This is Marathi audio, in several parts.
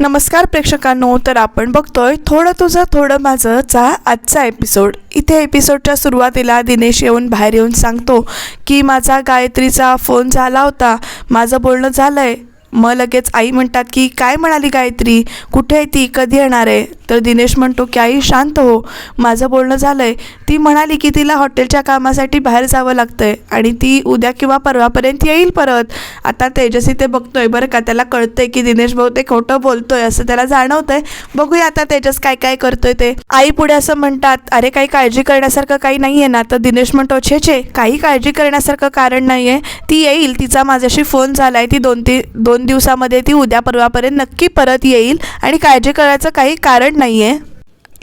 नमस्कार प्रेक्षकांनो, तर आपण बघतोय थोडं तुझं थोडं माझंचा आजचा एपिसोड. इथे एपिसोडच्या सुरुवातीला दिनेश बाहेर येऊन सांगतो की माझा गायत्रीचा फोन झाला होता, माझं बोलणं झालं आहे. मग लगेच आई म्हणतात की काय म्हणाली गायत्री, कुठे आहे ती, कधी येणार आहे. तर दिनेश म्हणतो की आई शांत हो, माझं बोलणं झालं आहे. ती म्हणाली की तिला हॉटेलच्या कामासाठी बाहेर जावं लागतं आहे आणि ती उद्या किंवा परवापर्यंत येईल परत. आता तेजस्वी ते बघतोय बरं का, त्याला कळतंय की दिनेश बहुतेक खोटं बोलतोय असं त्याला जाणवतंय. बघूया आता तेजस काय काय करतोय ते. आई पुढे असं म्हणतात, अरे काही काळजी करण्यासारखं काही नाही आहे ना. तर दिनेश म्हणतो छे काही काळजी करण्यासारखं कारण नाही आहे, ती येईल, तिचा माझ्याशी फोन झाला आहे, ती दोन दिवसामध्ये ती उद्या परवापर्यंत नक्की परत येईल आणि काळजी करायचं काही कारण नाही आहे.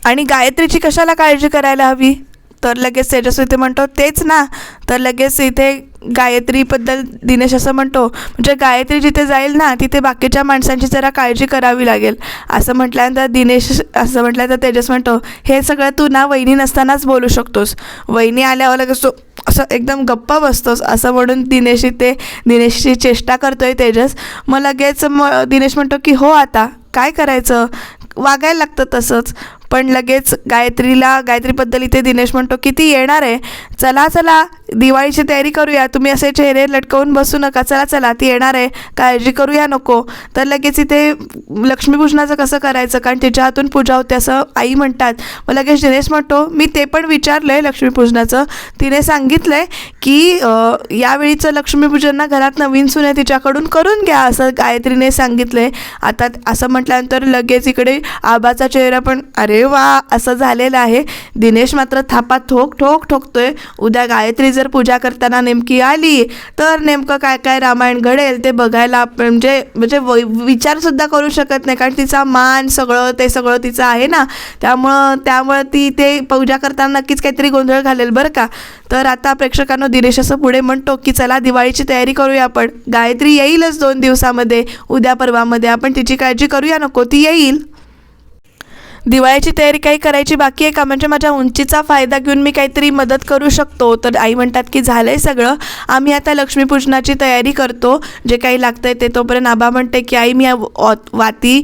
आणि गायत्रीची कशाला काळजी करायला हवी. तर लगेच तेजस्वी ते म्हणतो तेच ना. तर लगेच इथे गायत्रीबद्दल दिनेश असं म्हणतो, म्हणजे गायत्री जिथे जाईल ना तिथे बाकीच्या माणसांची जरा काळजी करावी लागेल. असं म्हटल्यानंतर दिनेश असं म्हटल्यानंतर तेजस म्हणतो हे सगळं तू ना वहिनी नसतानाच बोलू शकतोस, वहिनी आल्यावर लगेच तू असं एकदम गप्पा बसतोस असं म्हणून दिनेशची चेष्टा करतोय तेजस. मग लगेच दिनेश म्हणतो की हो आता काय करायचं, वागायला लागतं तसंच. पण लगेच गायत्रीबद्दल इथे दिनेश म्हणतो की ती येणार आहे, चला दिवाळीची तयारी करूया, तुम्ही असे चेहरे लटकवून बसू नका, चला ती येणार आहे, काळजी करूया नको. तर लगेच इथे लक्ष्मीपूजनाचं कसं करायचं, कारण तिच्या हातून पूजा होते असं आई म्हणतात. मग लगेच दिनेश म्हणतो मी ते पण विचारलं आहे लक्ष्मीपूजनाचं, तिने सांगितलं आहे की यावेळीचं लक्ष्मीपूजन ना घरात नवीन सून आहे तिच्याकडून करून घ्या असं गायत्रीने सांगितलं आहे. आता असं म्हटल्यानंतर लगेच इकडे आबाचा चेहरा पण अरे वा असं झालेलं आहे. दिनेश मात्र थापा ठोकतोय. उद्या गायत्री जर पूजा करताना नेमकी आली तर नेमकं काय काय रामायण घडेल ते बघायला म्हणजे विचारसुद्धा करू शकत नाही, कारण तिचा मान सगळं तिचं आहे ना, त्यामुळं ती ते पूजा करताना नक्कीच काहीतरी गोंधळ घालेल बरं का. तर आता प्रेक्षकांनो दिनेश असं पुढे म्हणतो की चला दिवाळीची तयारी करूया आपण, गायत्री येईलच 2 दिवसामध्ये, उद्या परवामध्ये, आपण तिची काळजी करूया नको, ती येईल. दिवाळीची तयारी काही करायची बाकी आहे का, म्हणजे माझ्या उंचीचा फायदा घेऊन मी काहीतरी मदत करू शकतो. तर आई म्हणतात की झालं आहे सगळं, आम्ही आता लक्ष्मीपूजनाची तयारी करतो, जे काही लागतं आहे ते. तोपर्यंत आबा म्हणते की आई मी वाती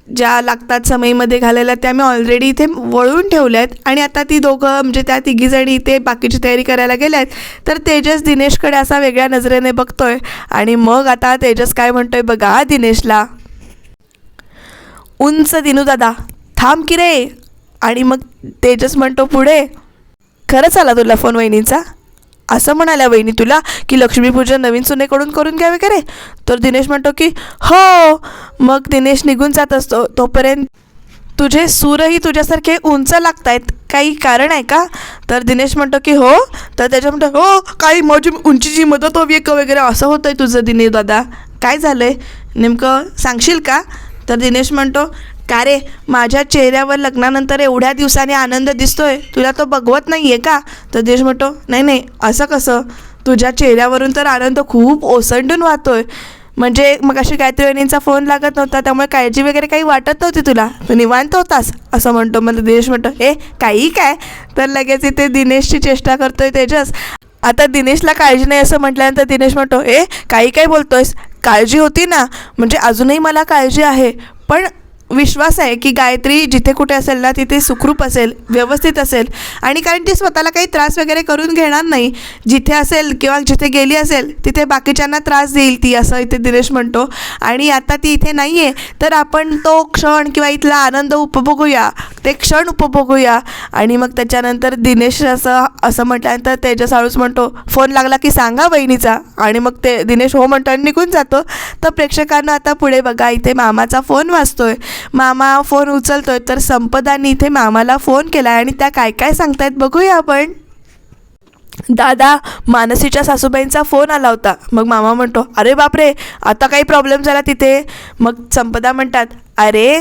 ज्या लागतात समईमध्ये घालायला त्या मी ऑलरेडी इथे वळून ठेवल्या आहेत आणि आता ती दोघं म्हणजे त्या तिघीजणी इथे बाकीची तयारी करायला गेल्या आहेत. तर तेजस दिनेशकडे असा वेगळ्या नजरेने बघतोय आणि मग आता तेजस काय म्हणतोय बघा दिनेशला, उंच दिनू दादा थांब की रे. आणि मग तेजस म्हणतो पुढे, खरंच आला तुला फोन वहिनीचा, असं म्हणाल्या वहिनी तुला की लक्ष्मीपूजन नवीन सुनेकडून करून घ्यावे का रे. तर दिनेश म्हणतो की हो. मग दिनेश निघून जात असतो. तोपर्यंत तुझे सूरही तुझ्यासारखे उंच लागत आहेत, काही कारण आहे का. तर दिनेश म्हणतो की हो. तर त्याच्या म्हणतो हो काही माझी उंचीची मदत हवी आहे का वगैरे असं होतं आहे तुझं दिनेश दादा, काय झालं आहे नेमकं सांगशील का. तर दिनेश म्हणतो का रे माझ्या चेहऱ्यावर लग्नानंतर एवढ्या दिवसाने आनंद दिसतोय, तुला तो बघवत नाही आहे का. तर दिनेश म्हणतो नाही असं कसं, तुझ्या चेहऱ्यावरून तर आनंद खूप ओसंडून वाहतोय, म्हणजे मग अशी गायत्री वहिनींचा फोन लागत नव्हता त्यामुळे काळजी वगैरे काही वाटत नव्हती तुला, तू निवांत होतास असं म्हणतो. मला दिनेश म्हणतो काही काय. तर लगेच इथे दिनेशची चेष्टा करतोय तेजस. आता दिनेशला काळजी नाही असं म्हटल्यानंतर दिनेश म्हणतो काही काय बोलतोयस, काळजी होती ना, म्हणजे अजूनही मला काळजी आहे, पण विश्वास आहे की गायत्री जिथे कुठे असेल ना तिथे सुखरूप असेल, व्यवस्थित असेल, आणि कारण ती स्वतःला काही त्रास वगैरे करून घेणार नाही. जिथे असेल किंवा जिथे गेली असेल तिथे बाकीच्यांना त्रास देईल ती, असं इथे दिनेश म्हणतो. आणि आता ती इथे नाही आहे तर आपण तो क्षण किंवा इथला आनंद उपभोगूया, ते क्षण उपभोगूया. आणि मग त्याच्यानंतर दिनेश असं म्हटल्यानंतर तेजस हळूच म्हणतो फोन लागला की सांगा वहिनीचा. आणि मग ते दिनेश हो म्हणतो आणि निघून जातो. तर प्रेक्षकांना आता पुढे बघा, इथे मामाचा फोन वाजतोय. मामा फोन उचलतोय तर संपदानी इथे मामाला फोन केला आणि त्या काय सांगतायत बघूया आपण. दादा मानसीच्या सासूबाईंचा फोन आला होता. मग मामा म्हणतो अरे बापरे आता काही प्रॉब्लेम झाला तिथे. मग संपदा म्हणतात अरे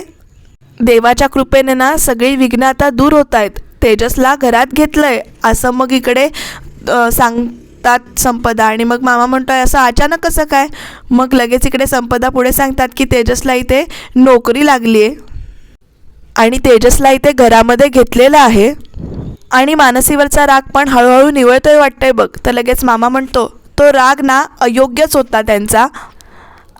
देवाच्या कृपेने ना सगळी विघ्न आता दूर होत आहेत, तेजसला घरात घेतलंय असं मग इकडे सांगतात संपदा. आणि मग मामा म्हणतोय असं अचानक कसं काय. मग लगेच इकडे संपदा पुढे सांगतात की तेजसला इथे नोकरी लागली आहे आणि तेजसला इथे घरामध्ये घेतलेलं आहे आणि मानसीवरचा राग पण हळूहळू निवळतोय वाटतंय बघ. तर लगेच मामा म्हणतो तो राग ना अयोग्यच होता त्यांचा,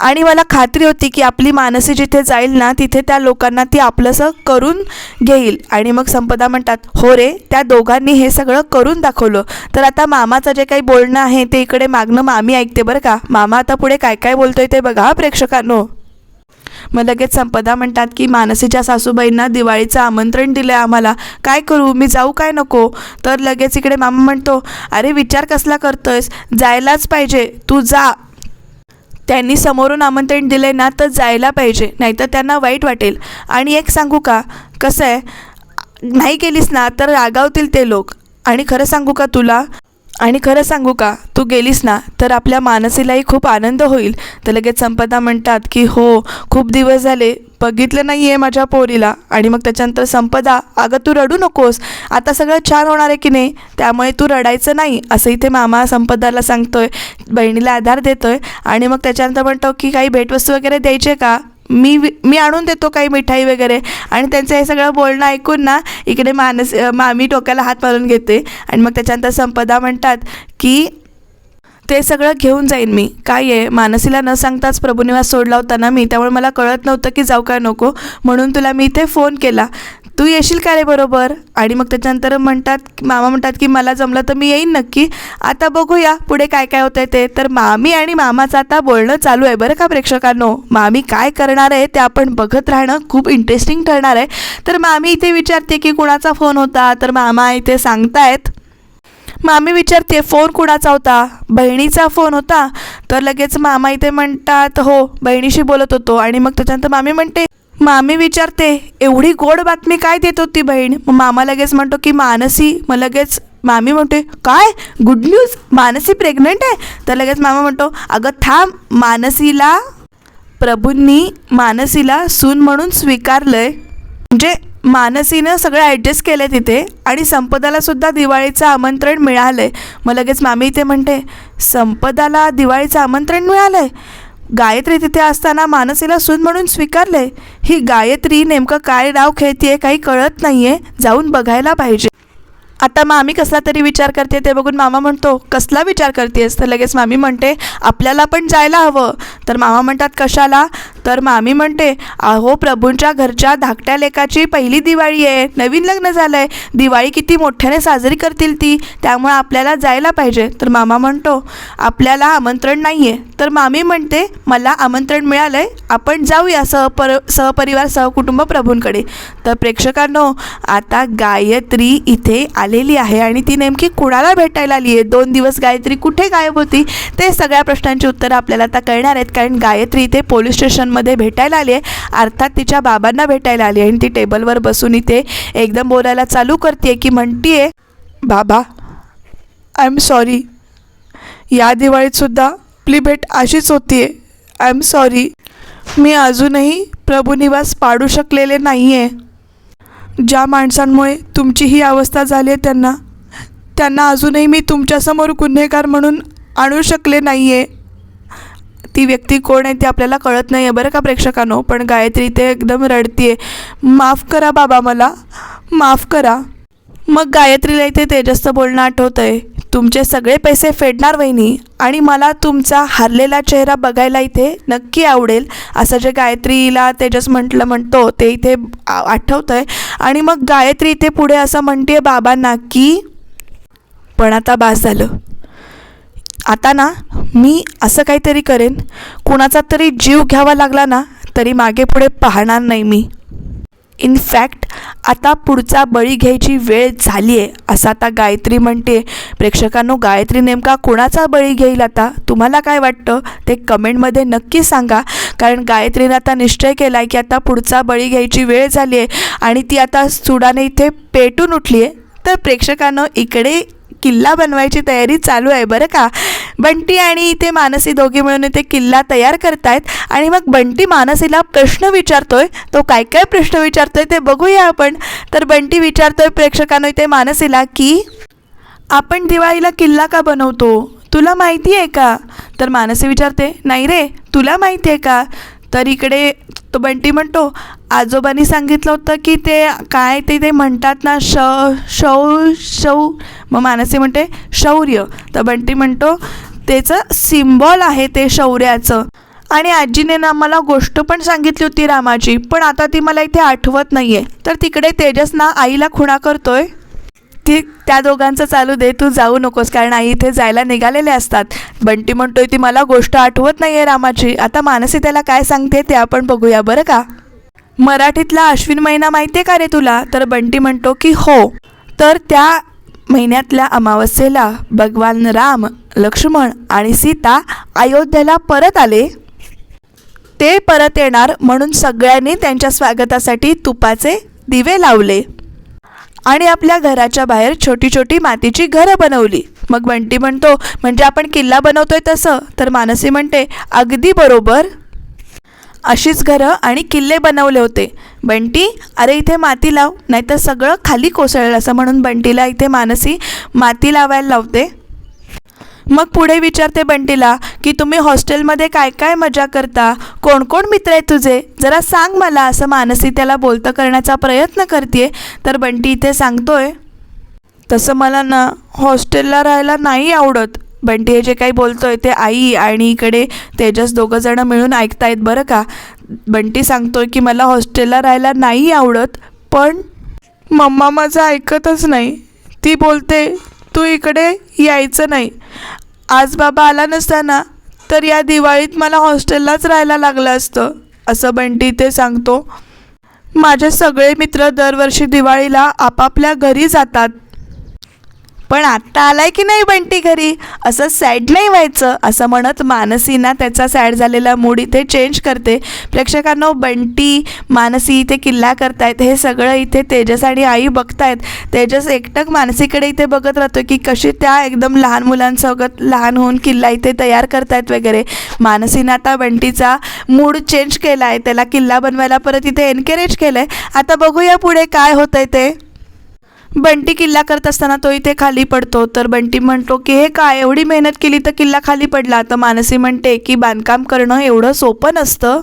आणि मला खात्री होती की आपली मानसी जिथे जाईल ना तिथे त्या लोकांना ती आपलंसं करून घेईल. आणि मग संपदा म्हणतात, हो रे, त्या दोघांनी हे सगळं करून दाखवलं. तर आता मामाचं जे काही बोलणं आहे ते इकडे मागणं मामी ऐकते बरं का. मामा आता पुढे काय काय बोलतोय ते बघा हा प्रेक्षकांनो. मग लगेच संपदा म्हणतात की मानसीच्या सासूबाईंना दिवाळीचं आमंत्रण दिलं आहे आम्हाला, काय करू, मी जाऊ काय नको. तर लगेच इकडे मामा म्हणतो, अरे विचार कसला करतोयस, जायलाच पाहिजे, तू जा. त्यांनी समोरून आमंत्रण दिले ना तर जायला पाहिजे, नाहीतर त्यांना वाईट वाटेल. आणि एक सांगू का, कसं आहे, नाही गेलीस ना तर रागावतील ते लोक. आणि खरं सांगू का तू गेलीस ना तर आपल्या मानसीलाही खूप आनंद होईल. तर लगेच संपदा म्हणतात की हो, खूप दिवस झाले बघितलं नाही आहे माझ्या पोरीला. आणि मग त्याच्यानंतर संपदा, अगं तू रडू नकोस, आता सगळं छान होणार आहे की नाही, त्यामुळे तू रडायचं नाही, असं इथे मामा संपदाला सांगतोय, बहिणीला आधार देतोय. आणि मग त्याच्यानंतर म्हणतो की काही भेटवस्तू वगैरे द्यायचे का, मी आणून देतो काही मिठाई वगैरे. आणि त्यांचं हे सगळं बोलणं ऐकून ना इकडे मामी डोक्याला हात मारून घेते. आणि मग त्याच्यानंतर संपदा म्हणतात की ते सगळं घेऊन जाईन मी, काय आहे, मानसीला न सांगताच प्रभुनिवास सोडला होता ना मी, त्यामुळे मला कळत नव्हतं की जाऊ काय नको, म्हणून तुला मी इथे फोन केला, तू येशील का रे बरोबर. आणि मग त्याच्यानंतर मामा म्हणतात की मला जमलं तर मी येईन नक्की, आता बघूया पुढे काय काय होतं ते. तर मामी आणि मामाचं आता बोलणं चालू आहे बरं का प्रेक्षकांनो. मामी काय करणार आहे ते आपण बघत राहणं खूप इंटरेस्टिंग ठरणार आहे. तर मामी इथे विचारते की कुणाचा फोन होता, तर मामा इथे सांगतायत, मामी विचारते फोन कुणाचा होता, बहिणीचा फोन होता. तर लगेच मामा इथे म्हणतात हो, बहिणीशी बोलत होतो. आणि मग त्याच्यानंतर मामी विचारते एवढी गोड बातमी काय देत होती बहीण. मग मामा लगेच म्हणतो की मानसी. मग लगेच मामी म्हणते काय गुड न्यूज, मानसी प्रेग्नंट आहे. तर लगेच मामा म्हणतो अगं थांब, प्रभूंनी मानसीला सून म्हणून स्वीकारलंय, म्हणजे मानसीनं सगळं ॲडजस्ट केलं आहे तिथे. आणि संपदालासुद्धा दिवाळीचं आमंत्रण मिळालं आहे. मग लगेच मामी इथे म्हणते संपदाला दिवाळीचं आमंत्रण मिळालं आहे, गायत्री तिथे असताना मानसीला सून म्हणून स्वीकारले. ही गायत्री नेमकं काय डाव खेळतीये काही कळत नाही आहे, जाऊन बघायला पाहिजे. आता मामी कसला तरी विचार करते ते बघून मामा म्हणतो कसला विचार करतेस. तर लगेच मामी म्हणते आपल्याला पण जायला हवं. तर मामा म्हणतात कशाला. तर मामी म्हणते अहो प्रभूंच्या घरच्या धाकट्या लेकाची पहिली दिवाळी आहे, नवीन लग्न झालं आहे, दिवाळी किती मोठ्याने साजरी करतील ती, त्यामुळे आपल्याला जायला पाहिजे. तर मामा म्हणतो आपल्याला आमंत्रण नाही आहे. तर मामी म्हणते मला आमंत्रण मिळालं आहे, आपण जाऊया सहपरिवार सहकुटुंब प्रभूंकडे. तर प्रेक्षकांनो आता गायत्री इथे आलेली आहे आणि ती नेमकी कुणाला भेटायला आली आहे, 2 दिवस गायत्री कुठे गायब होती, ते सगळ्या प्रश्नांची उत्तरं आपल्याला आता कळणार आहेत. कारण गायत्री इथे पोलीस स्टेशनमध्ये भेटायला आली आहे, अर्थात तिच्या बाबांना भेटायला आली आहे. आणि ती टेबलवर बसून इथे एकदम बोलायला चालू करते की म्हणतीये बाबा आय एम सॉरी, या दिवाळीतसुद्धा आपली भेट अशीच होती आहे, आय एम सॉरी, मी अजूनही प्रभुनिवास पाडू शकलेले नाही आहे. ज्या माणसांमुळे तुमची ही अवस्था झाली आहे त्यांना अजूनही मी तुमच्यासमोर गुन्हेगार म्हणून आणू शकले नाही आहे. ती व्यक्ती कोण आहे ते आपल्याला कळत नाही आहे बरं का प्रेक्षकांनो. पण गायत्री ते एकदम रडतीये, माफ करा बाबा, मला माफ करा. मग गायत्रीला इथे तेजसचं बोलणं आठवतं आहे, तुमचे सगळे पैसे फेडणार वहिनी, आणि मला तुमचा हारलेला चेहरा बघायला इथे नक्की आवडेल, असं जे गायत्रीला तेजस म्हणतो ते इथे आठवतं आहे. आणि मग गायत्री इथे पुढे असं म्हणते बाबांना की पण आता बास झालं, आता ना मी असं काहीतरी करेन, कुणाचा तरी जीव घ्यावा लागला ना तरी मागे पुढे पाहणार नाही मी. इनफॅक्ट आता पुढचा बळी घ्यायची वेळ झाली आहे, असं आता गायत्री म्हणते. प्रेक्षकांनो गायत्री नेमका कुणाचा बळी घेईल आता तुम्हाला काय वाटतं ते कमेंटमध्ये नक्की सांगा. कारण गायत्रीने आता निश्चय केला आहे की आता पुढचा बळी घ्यायची वेळ झाली आहे आणि ती आता सुडाने इथे पेटून उठली आहे. तर प्रेक्षकांनो इकडे किल्ला बनवायची तयारी चालू आहे बरं का. बंटी आणि इथे मानसी दोघे मिळून इथे किल्ला तयार करतायत. आणि मग बंटी मानसीला प्रश्न विचारतोय, तो काय काय प्रश्न विचारतोय ते बघूया आपण. तर बंटी विचारतोय प्रेक्षकांनो इथे मानसीला की आपण दिवाळीला किल्ला का बनवतो, तुला माहिती आहे का. तर मानसी विचारते नाही रे, तुला माहिती आहे का. तर इकडे तो बंटी म्हणतो आजोबांनी सांगितलं होतं की ते काय ते म्हणतात ना शौ. मग मानसी म्हणते शौर्य. तर बंटी म्हणतो त्याचं सिम्बॉल आहे ते शौर्याचं. आणि आजीने ना मला गोष्ट पण सांगितली होती रामाची, पण आता ती मला इथे आठवत नाहीये. तर तिकडे तेजस ना आईला खुणा करतोय. त्या दोघांचं चालू दे, तू जाऊ नकोस, कारण आई इथे जायला निघालेले असतात. बंटी म्हणतोय ती मला गोष्ट आठवत नाहीये रामाची. आता मानसी त्याला काय सांगते ते आपण बघूया बरं का. मराठीतला अश्विन महिना माहितीये का रे तुला? तर बंटी म्हणतो की हो. तर त्या महिन्यातल्या अमावस्येला भगवान राम, लक्ष्मण आणि सीता अयोध्येला परत आले. ते परत येणार म्हणून सगळ्यांनी त्यांच्या स्वागतासाठी तुपाचे दिवे लावले आणि आपल्या घराच्या बाहेर छोटी छोटी मातीची घरं बनवली. मग बंटी म्हणतो म्हणजे आपण किल्ला बनवतोय तसं? तर मानसी म्हणते अगदी बरोबर, अशीच घरं आणि किल्ले बनवले होते. बंटी अरे इथे माती लाव, नाहीतर सगळं खाली कोसळेल, असं म्हणून बंटीला इथे मानसी माती लावायला लावते. मग पुढे विचारते बंटीला की तुम्ही हॉस्टेलमध्ये काय काय मजा करता, कोण कोण मित्र आहे तुझे, जरा सांग मला, असं मानसी त्याला बोलतं करण्याचा प्रयत्न करते. तर बंटी इथे सांगतोय तसं मला ना हॉस्टेलला राहायला नाही आवडत. बंटी हे जे काही बोलतोय ते आई आणि इकडे तेजस दोघंजणं मिळून ऐकतायत बरं का. बंटी सांगतोय की मला हॉस्टेलला राहायला नाही आवडत, पण मम्मा माझं ऐकतच नाही. ती बोलते तू इकडे यायचं नाही. आज बाबा आला नसता ना तर या दिवाळीत मला हॉस्टेललाच राहायला लागलं असतं, असं बंटी ते सांगतो. माझे सगळे मित्र दरवर्षी दिवाळीला आपापल्या घरी जातात, पण आत्ता आलाय की नाही बंटी घरी, असं सॅड नाही व्हायचं, असं म्हणत मानसी ना त्याचा सॅड झालेला मूड इथे चेंज करते. प्रेक्षकांनो, बंटी मानसी इथे किल्ला करतायत, हे सगळं इथे तेजस आणि आई बघतायत. तेजस एकटक मानसीकडे इथे बघत राहतो की कशी त्या एकदम लहान मुलांसोबत लहान होऊन किल्ला इथे तयार करतायत वगैरे. मानसीनं आता बंटीचा मूड चेंज केला आहे, त्याला किल्ला बनवायला परत इथे एनकरेज केलं आहे. आता बघूया पुढे काय होतंय ते. बंटी किल्ला करत असताना तो इथे खाली पडतो. तर बंटी म्हणतो की हे काय, एवढी मेहनत केली तर किल्ला खाली पडला. तर मानसी म्हणते की बांधकाम करणं एवढं सोपं नसतं.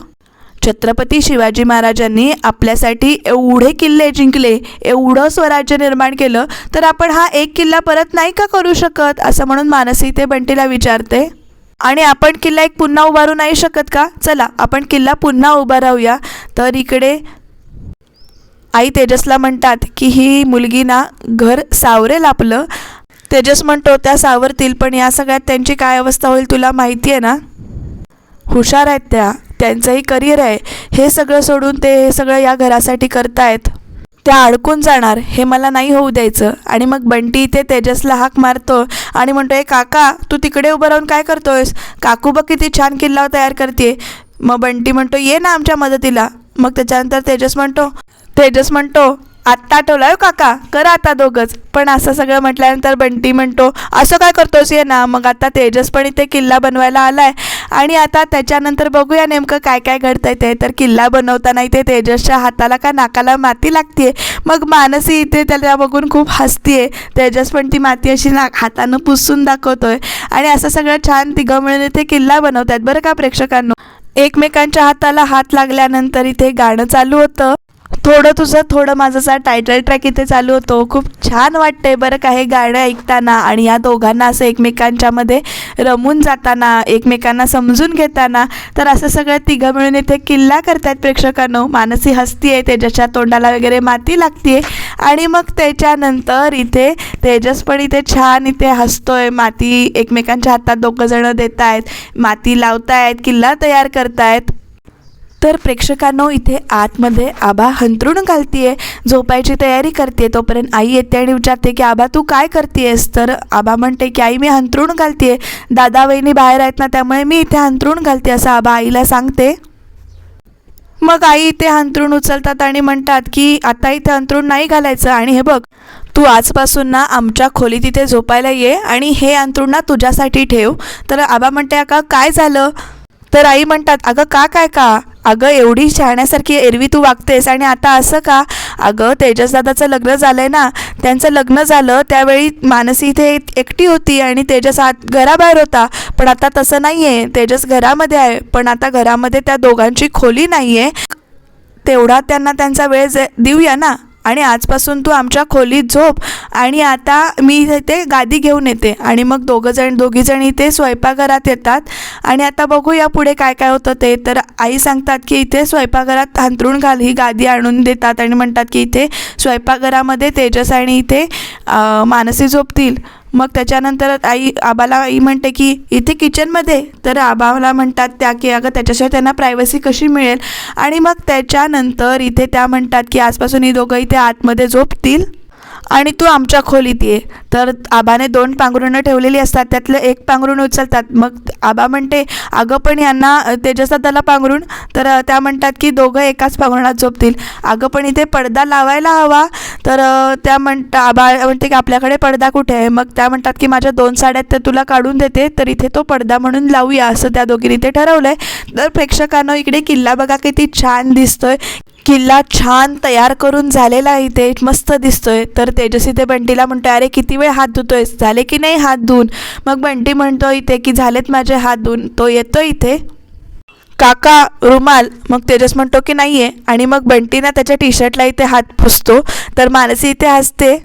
छत्रपती शिवाजी महाराजांनी आपल्यासाठी एवढे किल्ले जिंकले, एवढं स्वराज्य निर्माण केलं, तर आपण हा एक किल्ला परत नाही का करू शकत, असं म्हणून मानसी ते बंटीला विचारते. आणि आपण किल्ला एक पुन्हा उभारू नाही शकत का? चला आपण किल्ला पुन्हा उभा राहूया. तर इकडे आई तेजसला म्हणतात की ही मुलगी ना घर सावरेल आपलं. तेजस म्हणतो त्या सावरतील, पण या सगळ्यात त्यांची काय अवस्था होईल तुला माहिती आहे ना. हुशार आहेत त्या, त्यांचंही करिअर आहे, हे सगळं सोडून ते हे सगळं या घरासाठी करतायत. त्या अडकून जाणार, हे मला नाही होऊ द्यायचं. आणि मग बंटी इथे तेजसला हाक मारतो आणि म्हणतो ए काका, तू तिकडे उभं राहून काय करतोयस, काकू बघ किती छान किल्ला तयार करते. मग बंटी म्हणतो ये ना आमच्या मदतीला. मग त्याच्यानंतर तेजस म्हणतो आत्ता आठवलं काका, करा आता दोघंच. पण असं सगळं म्हटल्यानंतर बंटी म्हणतो असं काय करतोस, ये ना. मग आता तेजस पण इथे किल्ला बनवायला आलाय आणि आता त्याच्यानंतर बघूया नेमकं काय काय घडतंय ते. तर किल्ला बनवताना इथे तेजसच्या हाताला का नाकाला माती लागतीये. मग मानसी इथे त्याला बघून खूप हसतीये. तेजस पण ती माती अशी हातानं पुसून दाखवतोय आणि असं सगळं छान तिघं मिळून इथे किल्ला बनवतात बरं का प्रेक्षकांनो. एकमेकांच्या हाताला हात लागल्यानंतर इथे गाणं चालू होतं, थोडं तुझं थोडं माझंचा टायटल ट्रॅक इथे चालू होतो. खूप छान वाटतंय बरं का हे गाणं ऐकताना आणि या दोघांना असं एकमेकांच्यामध्ये रमून जाताना, एकमेकांना समजून घेताना. तर असं सगळं तिघं मिळून इथे किल्ला करतायत प्रेक्षकांनो. मानसी हसतीये, तेजसच्या तोंडाला वगैरे माती लागतीये आणि मग त्याच्यानंतर इथे तेजस पण इथे छान इथे हसतोय. माती एकमेकांच्या हातात दोघं जणं देत आहेत, माती लावतायत, किल्ला तयार करतायत. तर प्रेक्षकांनो, इथे आतमध्ये आबा हंतरून घालतीये, झोपायची तयारी करते. तोपर्यंत आई येते आणि विचारते की आबा तू काय करतेयस. तर आबा म्हणते की आई मी हंतरून घालतीये, दादा वहिनी बाहेर आहेत ना त्यामुळे मी इथे हंतरून घालते, असं आबा आईला सांगते. मग आई इथे हंतरून उचलतात आणि म्हणतात की आता इथे हंतरून नाही घालायचं, आणि हे बघ तू आजपासून ना आमच्या खोलीत इथे झोपायला ये आणि हे अंथरूण ना तुझ्यासाठी ठेव. तर आबा म्हणते अगं काय झालं. तर आई म्हणतात अगं काय का, अगं एवढी शहाण्यासारखी एरवी तू वागतेस आणि आता असं का. अगं तेजस दादाचं लग्न झालं आहे ना, त्यांचं लग्न झालं त्यावेळी मानसी इथे एकटी होती आणि तेजस घराबाहेर होता, पण आता तसं नाही आहे, तेजस घरामध्ये आहे, पण आता घरामध्ये त्या दोघांची खोली नाही आहे, तेवढा त्यांना त्यांचा वेळ देऊया ना. आणि आजपासून तू आमच्या खोलीत झोप आणि आता मी इथे गादी घेऊन येते. आणि मग दोघीजण इथे स्वयंपाकघरात येतात. आणि आता बघूया पुढे काय काय होतं ते. तर आई सांगतात की इथे स्वयंपाकघरात अंथरूण घाल, ही गादी आणून देतात आणि म्हणतात की इथे स्वयंपाकघरामध्ये तेजस आणि इथे मानसी झोपतील. मग त्याच्यानंतर आई म्हणते की इथे किचनमध्ये. तर आबाला म्हणतात त्या की अगं त्याच्याशिवाय त्यांना प्रायव्हसी कशी मिळेल. आणि मग त्याच्यानंतर इथे त्या म्हणतात की आजपासून ही दोघं इथे आतमध्ये झोपतील आणि तू आमच्या खोलीत ये. तर आबाने 2 पांघरुणं ठेवलेली असतात, त्यातलं एक पांघरुण उचलतात. मग आबा म्हणते अगं पण यांना तेजसला त्याला पांघरुण. तर त्या म्हणतात की दोघं एकाच पांघरुणात झोपतील. अगं पण इथे पडदा लावायला हवा. तर आबा म्हणते की आपल्याकडे पडदा कुठे आहे. मग त्या म्हणतात की माझ्या 2 साड्या त्या तुला काढून देते, तर इथे तो पडदा म्हणून लावूया असं त्या दोघींनी इथे ठरवलं आहे. तर प्रेक्षकांनो इकडे किल्ला बघा किती छान दिसतोय. किल्ला छान तयार करून झालेला आहे, इथे मस्त दिसतोय. तर तेजस इथे बंटीला म्हणतो अरे किती वेळ हात धुतोयस, झाले की नाही हात धुवून. मग बंटी म्हणतो इथे की झालेत माझे हात धुवून. तो येतो इथे, काका रुमाल. मग तेजस म्हणतो की नाही आहे. आणि मग बंटी ना त्याच्या टी शर्टला इथे हात पुसतो. तर मानसी इथे हसते.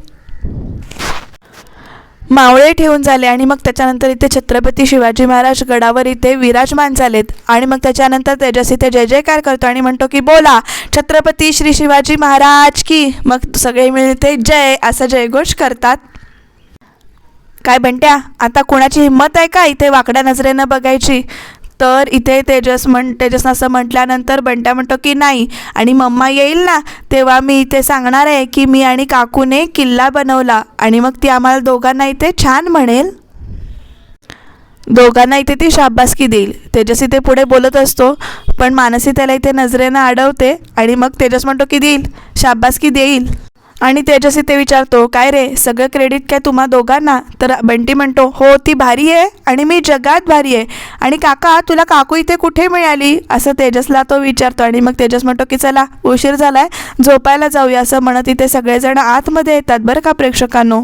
मावळे ठेवून झाले आणि मग त्याच्यानंतर इथे छत्रपती शिवाजी महाराज गडावर इथे विराजमान झालेत. आणि मग त्याच्यानंतर तेजस इथे जय जयकार करतो आणि म्हणतो की बोला छत्रपती श्री शिवाजी महाराज की. मग सगळे मिळून इथे जय असा जयघोष करतात. काय बंट्या, आता कोणाची हिंमत आहे का इथे वाकड्या नजरेनं बघायची. तर इथे तेजसनं असं म्हटल्यानंतर बंट्या म्हणतो की नाही, आणि मम्मा येईल ना तेव्हा मी इथे सांगणार आहे की मी आणि काकूने किल्ला बनवला. आणि मग ती आम्हाला दोघांना इथे छान म्हणेल, दोघांना इथे ती शाबासकी देईल. तेजस इथे पुढे बोलत असतो पण मानसी त्याला इथे नजरेनं अडवते. आणि मग तेजस म्हणतो की देईल, शाबासकी देईल. आणि तेजस इथे विचारतो काय रे सगळं क्रेडिट काय तुम्हा दोघांना. तर बंटी म्हणतो हो ती भारी आहे आणि मी जगात भारी आहे. आणि काका तुला काकू इथे कुठे मिळाली असं तेजसला तो विचारतो. आणि मग तेजस म्हणतो की चला उशीर झालाय, झोपायला जाऊया असं म्हणत इथे सगळेजण आतमध्ये येतात बरं का प्रेक्षकांनो.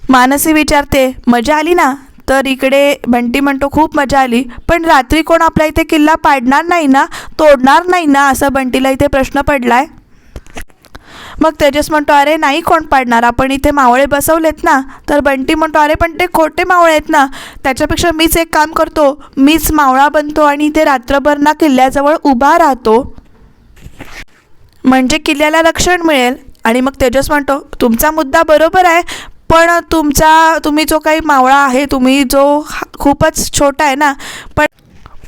मानसी विचारते मजा आली ना. तर इकडे बंटी म्हणतो खूप मजा आली, पण रात्री कोण आपला इथे किल्ला पाडणार नाही ना, तोडणार नाही ना असा बंटीला इथे प्रश्न पडलाय. मग तेजस म्हणतो अरे नाही कोण पाडणार, आपण इथे मावळे बसवलेत ना. तर बंटी म्हणतो अरे पण ते खोटे मावळे आहेत ना, त्याच्यापेक्षा मीच एक काम करतो, मीच मावळा बनतो आणि इथे रात्रभर ना किल्ल्याजवळ उभा राहतो, म्हणजे किल्ल्याला रक्षण मिळेल. आणि मग तेजस म्हणतो तुमचा मुद्दा बरोबर आहे, पण तुम्ही जो काही मावळा आहे तुम्ही जो खूपच छोटा आहे ना.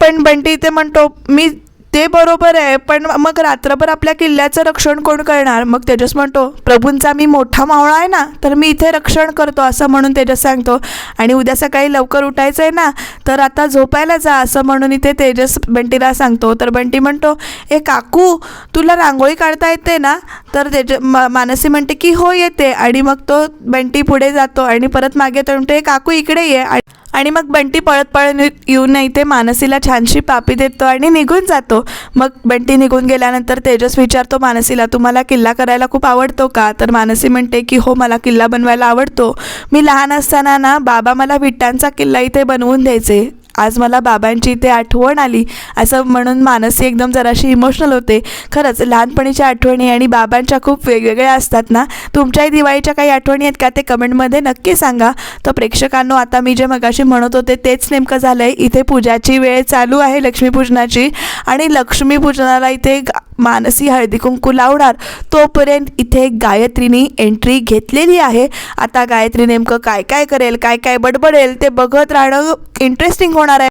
पण बंटी इथे म्हणतो मी ते बरोबर आहे, पण मग रात्रभर आपल्या किल्ल्याचं रक्षण कोण करणार. मग तेजस म्हणतो प्रभूंचा मी मोठा मावळा आहे ना, तर मी इथे रक्षण करतो असं म्हणून तेजस सांगतो. आणि उद्या सकाळी लवकर उठायचं आहे ना, तर आता झोपायला जा असं म्हणून इथे तेजस बंटीला सांगतो. तर बंटी म्हणतो ए काकू तुला रांगोळी काढता येते ना. तर मानसी म्हणते की हो येते. आणि मग तो बंटी पुढे जातो आणि परत मागे तो म्हणतो काकू इकडे ये. आणि मग बंटी पळत येऊन इथे मानसीला छानशी पापी देतो आणि निघून जातो. मग बंटी निघून गेल्यानंतर तेजस विचारतो मानसीला तुम्हाला किल्ला करायला खूप आवडतो का. तर मानसी म्हणते की हो मला किल्ला बनवायला आवडतो. मी लहान असताना ना बाबा मला विटांचा किल्ला इथे बनवून द्यायचे. आज मला बाबांची इथे आठवण आली असं म्हणून मानसी एकदम जराशी इमोशनल होते. खरंच लहानपणीच्या आठवणी आणि बाबांच्या खूप वेगवेगळ्या असतात ना. तुमच्याही दिवाळीच्या काही आठवणी आहेत का ते कमेंटमध्ये नक्की सांगा. तर प्रेक्षकांनो आता मी जे मगाशी म्हणत होते तेच नेमकं झालं आहे. इथे पूजाची वेळ चालू आहे लक्ष्मीपूजनाची, आणि लक्ष्मीपूजनाला इथे मानसी हळदी कुंकू लावणार तोपर्यंत इथे गायत्रीनी एंट्री घेतलेली आहे. आता गायत्री नेमकं काय काय करेल, काय काय बडबडेल ते बघत राहणं इंटरेस्टिंग होणार आहे.